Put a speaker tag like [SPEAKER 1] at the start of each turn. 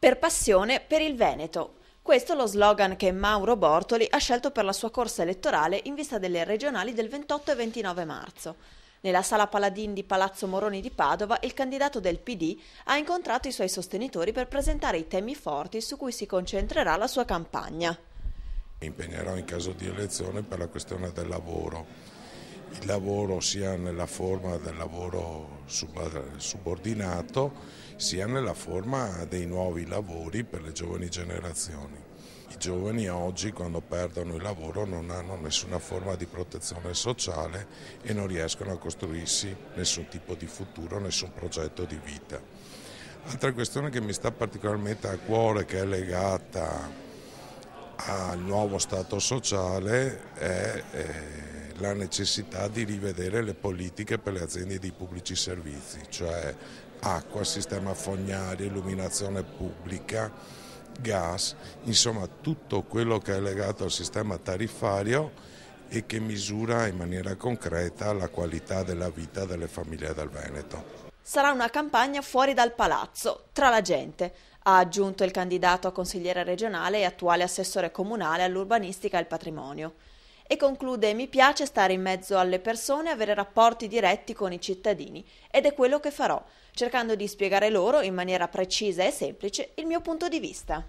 [SPEAKER 1] Per passione per il Veneto. Questo è lo slogan che Mauro Bortoli ha scelto per la sua corsa elettorale in vista delle regionali del 28 e 29 marzo. Nella sala Paladin di Palazzo Moroni di Padova, il candidato del PD ha incontrato i suoi sostenitori per presentare i temi forti su cui si concentrerà la sua campagna.
[SPEAKER 2] Mi impegnerò in caso di elezione per la questione del lavoro. Il lavoro sia nella forma del lavoro subordinato sia nella forma dei nuovi lavori per le giovani generazioni. I giovani oggi quando perdono il lavoro non hanno nessuna forma di protezione sociale e non riescono a costruirsi nessun tipo di futuro, nessun progetto di vita. Altra questione che mi sta particolarmente a cuore, che è legata al nuovo Stato sociale, è la necessità di rivedere le politiche per le aziende di pubblici servizi, cioè acqua, sistema fognario, illuminazione pubblica, gas, insomma tutto quello che è legato al sistema tariffario e che misura in maniera concreta la qualità della vita delle famiglie del Veneto.
[SPEAKER 1] Sarà una campagna fuori dal palazzo, tra la gente, ha aggiunto il candidato a consigliere regionale e attuale assessore comunale all'urbanistica e al patrimonio. E conclude: mi piace stare in mezzo alle persone e avere rapporti diretti con i cittadini ed è quello che farò, cercando di spiegare loro in maniera precisa e semplice il mio punto di vista.